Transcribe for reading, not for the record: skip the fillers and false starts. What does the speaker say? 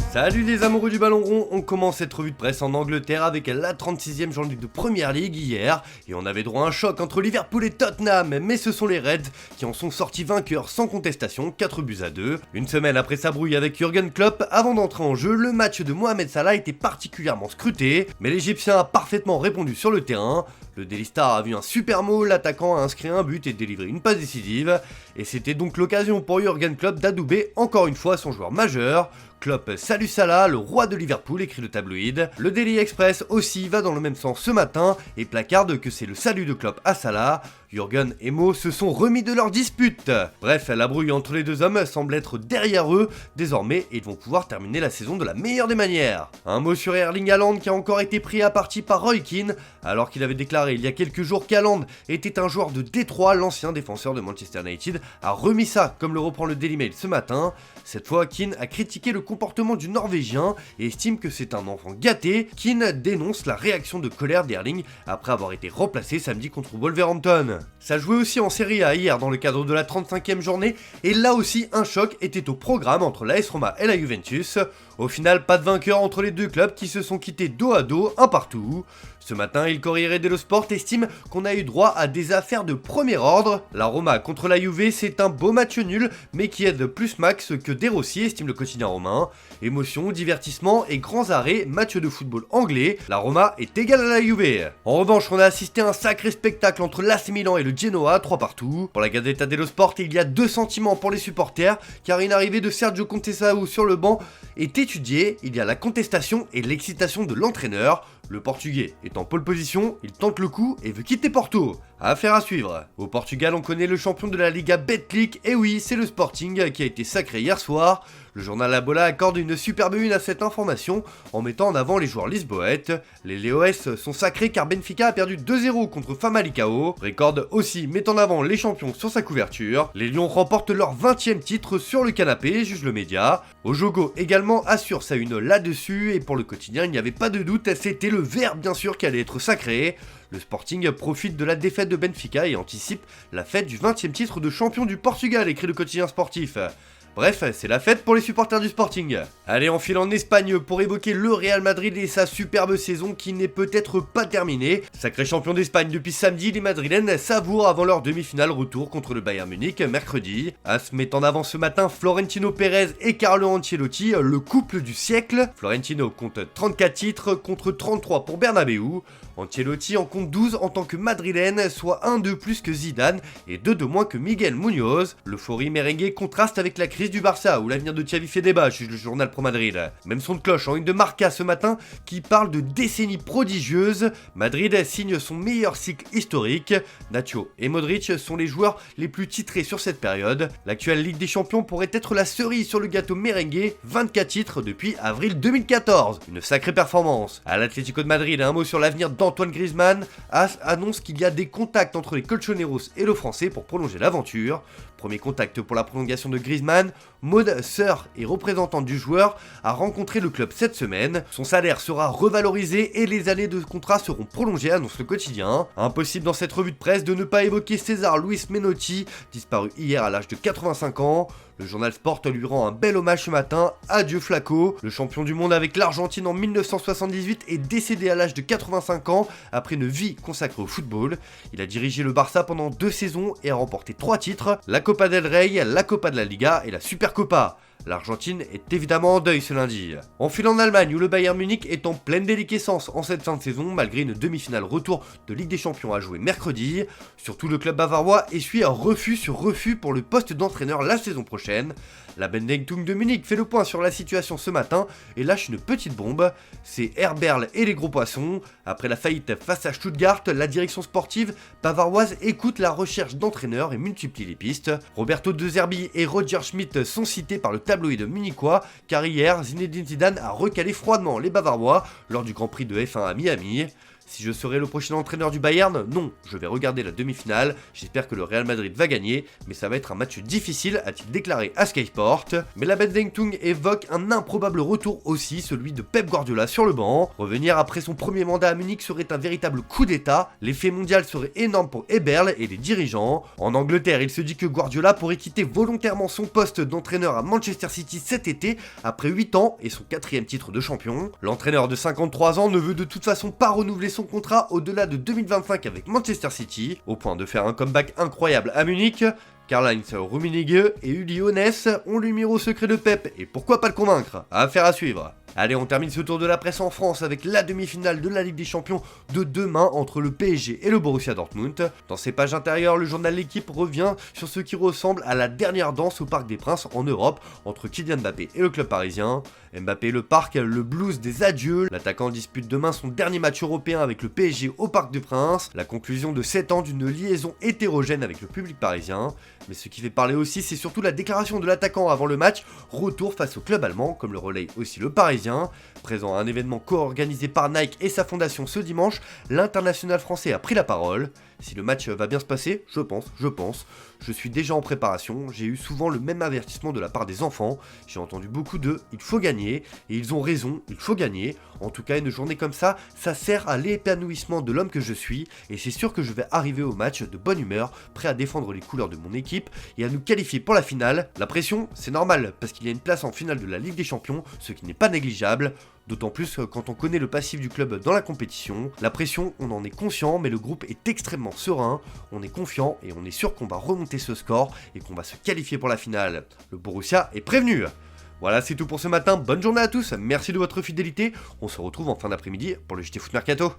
Salut les amoureux du ballon rond, on commence cette revue de presse en Angleterre avec la 36e journée de Premier League hier, et on avait droit à un choc entre Liverpool et Tottenham, mais ce sont les Reds qui en sont sortis vainqueurs sans contestation, 4-2. Une semaine après sa brouille avec Jürgen Klopp, avant d'entrer en jeu, le match de Mohamed Salah était particulièrement scruté, mais l'Égyptien a parfaitement répondu sur le terrain. Le Daily Star a vu un super mot, l'attaquant a inscrit un but et délivré une passe décisive, et c'était donc l'occasion pour Jürgen Klopp d'adouber encore une fois son joueur majeur. Klopp salue Salah, le roi de Liverpool, écrit le tabloïd. Le Daily Express aussi va dans le même sens ce matin et placarde que c'est le salut de Klopp à Salah. Jürgen et Mo se sont remis de leur dispute. Bref, la brouille entre les deux hommes semble être derrière eux désormais et ils vont pouvoir terminer la saison de la meilleure des manières. Un mot sur Erling Haaland qui a encore été pris à partie par Roy Keane alors qu'il avait déclaré il y a quelques jours qu'Haaland était un joueur de Détroit. L'ancien défenseur de Manchester United a remis ça comme le reprend le Daily Mail ce matin. Cette fois, Keane a critiqué le comportement du Norvégien et estime que c'est un enfant gâté. Keane dénonce la réaction de colère d'Erling après avoir été remplacé samedi contre Wolverhampton. Ça jouait aussi en Serie A hier dans le cadre de la 35e journée et là aussi un choc était au programme entre l'AS Roma et la Juventus. Au final, pas de vainqueur entre les deux clubs qui se sont quittés dos à dos, un partout. Ce matin, il Corriere dello Sport estime qu'on a eu droit à des affaires de premier ordre. La Roma contre la Juve, c'est un beau match nul, mais qui aide plus Max que De Rossi, estime le quotidien romain. Émotion, divertissement et grands arrêts, match de football anglais, la Roma est égale à la Juve. En revanche, on a assisté à un sacré spectacle entre l'AC Milan et le Genoa, 3 partout. Pour la Gazzetta dello Sport, il y a deux sentiments pour les supporters, car une arrivée de Sergio Conceição sur le banc est étudiée. Il y a la contestation et l'excitation de l'entraîneur. Le Portugais est en pole position, il tente le coup et veut quitter Porto. Affaire à suivre. Au Portugal, on connaît le champion de la Liga Betclic, et oui, c'est le Sporting qui a été sacré hier soir. Le journal La Bola accorde une superbe une à cette information en mettant en avant les joueurs lisboètes. Les Leões sont sacrés car Benfica a perdu 2-0 contre Famalicão. Record aussi met en avant les champions sur sa couverture. Les Lions remportent leur 20e titre sur le canapé, juge le média. Ojogo également assure sa une là-dessus et pour le quotidien, il n'y avait pas de doute, c'était le vert bien sûr qui allait être sacré. Le Sporting profite de la défaite de Benfica et anticipe la fête du 20e titre de champion du Portugal, écrit le quotidien sportif. Bref, c'est la fête pour les supporters du Sporting. Allez, on file en Espagne pour évoquer le Real Madrid et sa superbe saison qui n'est peut-être pas terminée. Sacré champion d'Espagne depuis samedi, les Madrilènes savourent avant leur demi-finale retour contre le Bayern Munich mercredi. As met en avant ce matin Florentino Pérez et Carlo Ancelotti, le couple du siècle. Florentino compte 34 titres contre 33 pour Bernabéu. Ancelotti en compte 12 en tant que madrilène, soit 1 de plus que Zidane et 2 de moins que Miguel Muñoz. L'euphorie merengue contraste avec la crise du Barça où l'avenir de Xavi fait débat, juge le journal Pro Madrid. Même son de cloche en une de Marca ce matin qui parle de décennies prodigieuses. Madrid signe son meilleur cycle historique. Nacho et Modric sont les joueurs les plus titrés sur cette période. L'actuelle Ligue des Champions pourrait être la cerise sur le gâteau merengue, 24 titres depuis avril 2014. Une sacrée performance. À l'Atlético de Madrid, un mot sur l'avenir d'Antoine Griezmann. As annonce qu'il y a des contacts entre les Colchoneros et le Français pour prolonger l'aventure. Premier contact pour la prolongation de Griezmann. Maud, sœur et représentante du joueur, a rencontré le club cette semaine. Son salaire sera revalorisé et les années de contrat seront prolongées, annonce le quotidien. Impossible dans cette revue de presse de ne pas évoquer César Luis Menotti, disparu hier à l'âge de 85 ans. Le journal Sport lui rend un bel hommage ce matin. Adieu Flaco. Le champion du monde avec l'Argentine en 1978 est décédé à l'âge de 85 ans après une vie consacrée au football. Il a dirigé le Barça pendant 2 saisons et a remporté 3 titres, la Copa del Rey, la Copa de la Liga et la Supercopa. L'Argentine est évidemment en deuil ce lundi. On file en Allemagne où le Bayern Munich est en pleine déliquescence en cette fin de saison malgré une demi-finale retour de Ligue des Champions à jouer mercredi. Surtout le club bavarois essuie un refus sur refus pour le poste d'entraîneur la saison prochaine. La Bundesliga de Munich fait le point sur la situation ce matin et lâche une petite bombe. C'est Herberl et les gros poissons. Après la faillite face à Stuttgart, la direction sportive bavaroise écoute la recherche d'entraîneurs et multiplie les pistes. Roberto De Zerbi et Roger Schmidt sont cités par le tabloïd munichois, car hier, Zinedine Zidane a recalé froidement les Bavarois lors du Grand Prix de F1 à Miami. Si je serai le prochain entraîneur du Bayern, non, je vais regarder la demi-finale, j'espère que le Real Madrid va gagner, mais ça va être un match difficile, a-t-il déclaré à Sky Sport. Mais la Bendengtung évoque un improbable retour aussi, celui de Pep Guardiola sur le banc. Revenir après son premier mandat à Munich serait un véritable coup d'état, l'effet mondial serait énorme pour Eberl et les dirigeants. En Angleterre, il se dit que Guardiola pourrait quitter volontairement son poste d'entraîneur à Manchester City cet été, après 8 ans et son 4e titre de champion. L'entraîneur de 53 ans ne veut de toute façon pas renouveler son contrat au-delà de 2025 avec Manchester City, au point de faire un comeback incroyable à Munich. Karl-Heinz Rummenigge et Uli Hoeneß ont le numéro secret de Pep, et pourquoi pas le convaincre? Affaire à suivre. Allez, on termine ce tour de la presse en France avec la demi-finale de la Ligue des Champions de demain entre le PSG et le Borussia Dortmund. Dans ses pages intérieures, le journal L'Équipe revient sur ce qui ressemble à la dernière danse au Parc des Princes en Europe entre Kylian Mbappé et le club parisien. Mbappé le parc, le blues des adieux. L'attaquant dispute demain son dernier match européen avec le PSG au Parc des Princes. La conclusion de 7 ans d'une liaison hétérogène avec le public parisien. Mais ce qui fait parler aussi, c'est surtout la déclaration de l'attaquant avant le match. Retour face au club allemand, comme le relaye aussi le Parisien. Présent à un événement co-organisé par Nike et sa fondation ce dimanche, l'international français a pris la parole. Si le match va bien se passer, je pense. Je suis déjà en préparation, j'ai eu souvent le même avertissement de la part des enfants. J'ai entendu beaucoup de « il faut gagner » et ils ont raison, il faut gagner. En tout cas, une journée comme ça sert à l'épanouissement de l'homme que je suis. Et c'est sûr que je vais arriver au match de bonne humeur, prêt à défendre les couleurs de mon équipe et à nous qualifier pour la finale. La pression, c'est normal, parce qu'il y a une place en finale de la Ligue des Champions, ce qui n'est pas négligeable. D'autant plus quand on connaît le passif du club dans la compétition. La pression, on en est conscient, mais le groupe est extrêmement serein. On est confiant et on est sûr qu'on va remonter ce score et qu'on va se qualifier pour la finale. Le Borussia est prévenu. Voilà, c'est tout pour ce matin. Bonne journée à tous. Merci de votre fidélité. On se retrouve en fin d'après-midi pour le JT Foot Mercato.